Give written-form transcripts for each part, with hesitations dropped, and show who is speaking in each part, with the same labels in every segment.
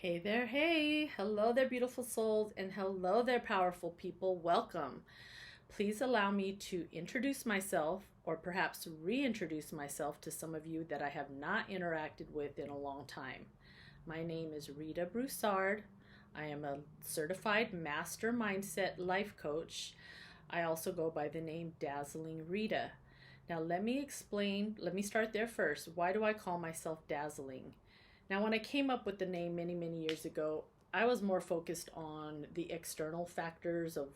Speaker 1: Hey there, hey. Hello there, beautiful souls, and hello there, powerful people. Welcome. Please allow me to introduce myself or perhaps reintroduce myself to some of you that I have not interacted with in a long time. My name is Rita Broussard. I am a certified master mindset life coach. I also go by the name Dazzling Rita. Now, let me start there first. Why do I call myself Dazzling? Now, when I came up with the name many, many years ago, I was more focused on the external factors of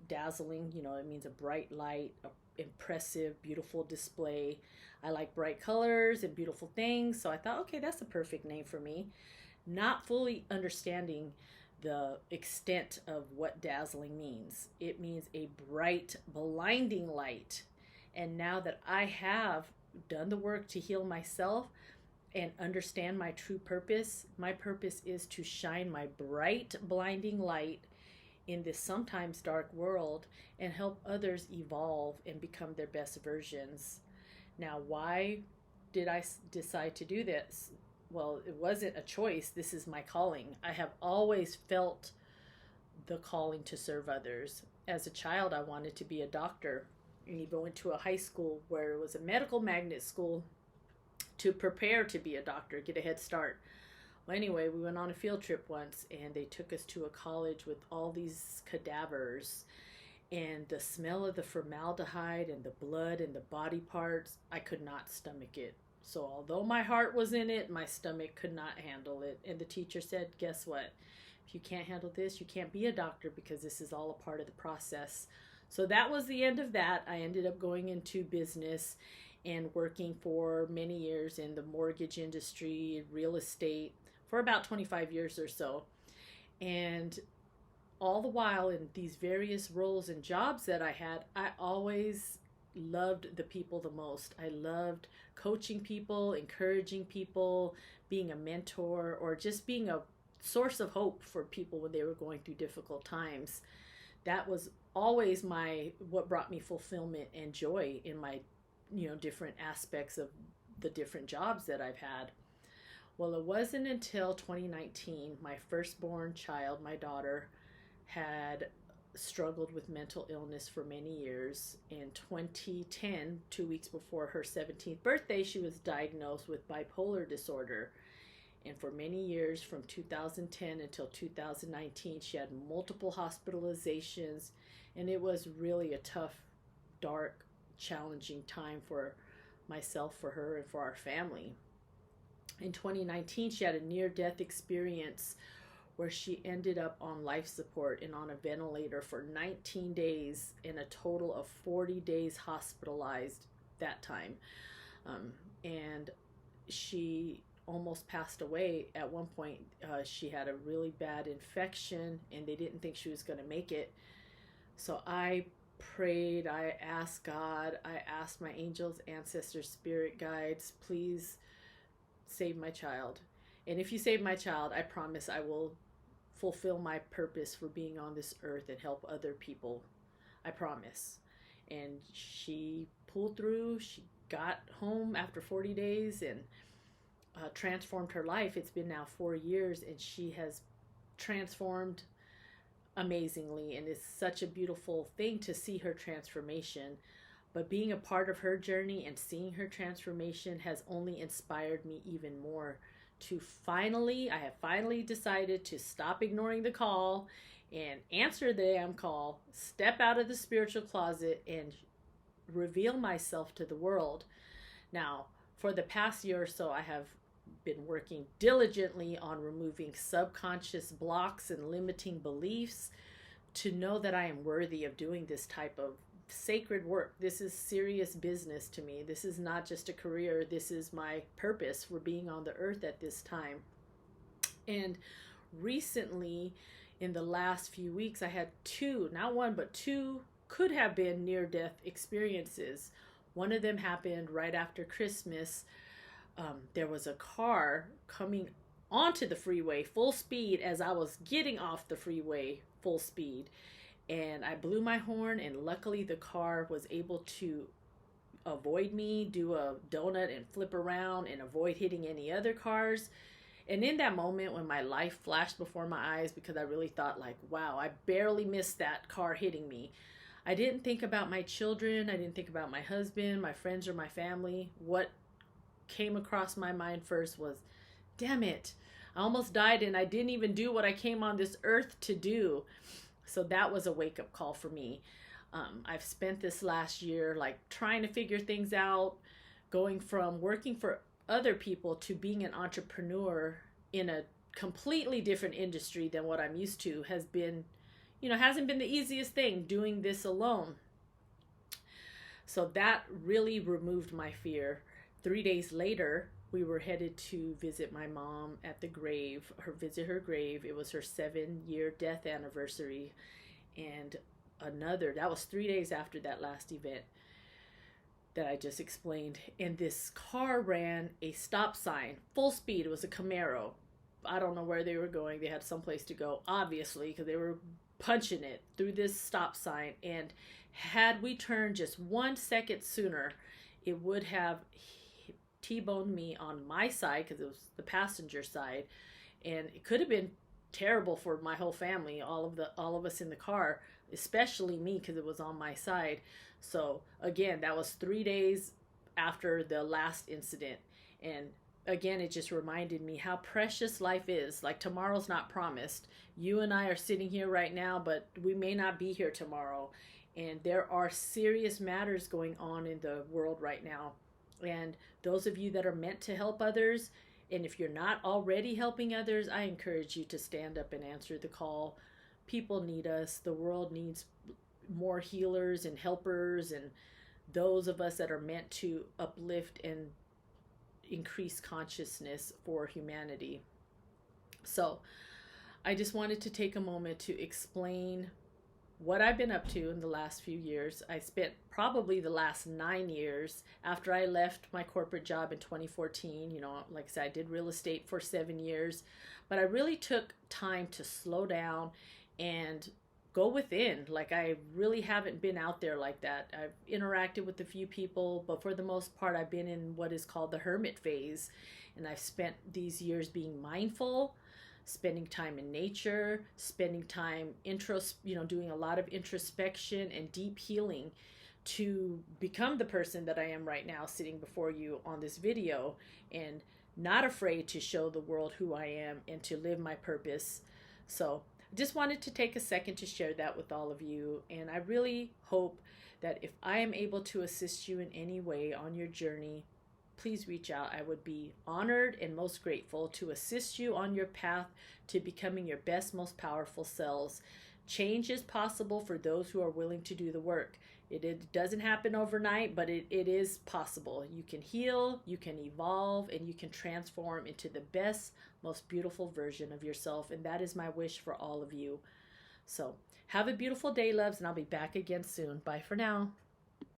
Speaker 1: dazzling. It means a bright light, a impressive, beautiful display. I like bright colors and beautiful things, so I thought, okay, that's the perfect name for me. Not fully understanding the extent of what dazzling means. It means a bright, blinding light. And now that I have done the work to heal myself, and understand my purpose is to shine my bright, blinding light in this sometimes dark world and help others evolve and become their best versions. Now, why did I decide to do this? Well, it wasn't a choice. This is my calling. I have always felt the calling to serve others. As a child, I wanted to be a doctor, and even went to a high school where it was a medical magnet school to prepare to be a doctor, get a head start. Well, anyway, we went on a field trip once and they took us to a college with all these cadavers, and the smell of the formaldehyde and the blood and the body parts, I could not stomach it. So, although my heart was in it, my stomach could not handle it. And the teacher said, guess what? If you can't handle this, you can't be a doctor because this is all a part of the process. So, that was the end of that. I ended up going into business and working for many years in the mortgage industry, real estate, for about 25 years or so. And all the while in these various roles and jobs that I had, I always loved the people the most. I loved coaching people, encouraging people, being a mentor, or just being a source of hope for people when they were going through difficult times. That was always what brought me fulfillment and joy in my different aspects of the different jobs that I've had. Well, it wasn't until 2019, my firstborn child, my daughter, had struggled with mental illness for many years. In 2010, 2 weeks before her 17th birthday, she was diagnosed with bipolar disorder. And for many years, from 2010 until 2019, she had multiple hospitalizations, and it was really a tough, dark, challenging time for myself, for her, and for our family. In 2019, she had a near-death experience where she ended up on life support and on a ventilator for 19 days and a total of 40 days hospitalized that time. And she almost passed away at one point. She had a really bad infection and they didn't think she was going to make it. So I prayed, I asked God, I asked my angels, ancestors, spirit guides, please save my child. And if you save my child, I promise I will fulfill my purpose for being on this earth and help other people. I promise. And she pulled through. She got home after 40 days and transformed her life. It's been now 4 years and she has transformed amazingly, and it's such a beautiful thing to see her transformation. But being a part of her journey and seeing her transformation has only inspired me even more to I have finally decided to stop ignoring the call and answer the damn call, step out of the spiritual closet and reveal myself to the world. Now, for the past year or so, I have been working diligently on removing subconscious blocks and limiting beliefs to know that I am worthy of doing this type of sacred work. This is serious business to me. This is not just a career. This is my purpose for being on the earth at this time. And recently, in the last few weeks, I had two, not one, but two could have been near-death experiences. One of them happened right after Christmas. There was a car coming onto the freeway full speed as I was getting off the freeway full speed. And I blew my horn, and luckily the car was able to avoid me, do a donut and flip around and avoid hitting any other cars. And in that moment when my life flashed before my eyes, because I really thought like, wow, I barely missed that car hitting me. I didn't think about my children. I didn't think about my husband, my friends, or my family. What came across my mind first was, damn it, I almost died and I didn't even do what I came on this earth to do. So that was a wake up call for me. I've spent this last year like trying to figure things out, going from working for other people to being an entrepreneur in a completely different industry than what I'm used to has been, hasn't been the easiest thing doing this alone. So that really removed my fear. 3 days later, we were headed to visit my mom at the grave, visit her grave. It was her 7-year death anniversary. And that was 3 days after that last event that I just explained. And this car ran a stop sign, full speed. It was a Camaro. I don't know where they were going. They had someplace to go, obviously, because they were punching it through this stop sign. And had we turned just 1 second sooner, it would have T-boned me on my side because it was the passenger side, and it could have been terrible for my whole family, all of us in the car, especially me because it was on my side. So again, that was 3 days after the last incident, and again, it just reminded me how precious life is. Like, tomorrow's not promised. You and I are sitting here right now, but we may not be here tomorrow. And there are serious matters going on in the world right now. And those of you that are meant to help others, and if you're not already helping others, I encourage you to stand up and answer the call. People need us. The world needs more healers and helpers, and those of us that are meant to uplift and increase consciousness for humanity. So I just wanted to take a moment to explain what I've been up to in the last few years. I spent probably the last 9 years after I left my corporate job in 2014. Like I said, I did real estate for 7 years, but I really took time to slow down and go within. Like, I really haven't been out there like that. I've interacted with a few people, but for the most part, I've been in what is called the hermit phase. And I've spent these years being mindful, spending time in nature, spending time doing a lot of introspection and deep healing to become the person that I am right now, sitting before you on this video, and not afraid to show the world who I am and to live my purpose. So I just wanted to take a second to share that with all of you. And I really hope that if I am able to assist you in any way on your journey, please reach out. I would be honored and most grateful to assist you on your path to becoming your best, most powerful selves. Change is possible for those who are willing to do the work. It doesn't happen overnight, but it is possible. You can heal, you can evolve, and you can transform into the best, most beautiful version of yourself. And that is my wish for all of you. So have a beautiful day, loves, and I'll be back again soon. Bye for now.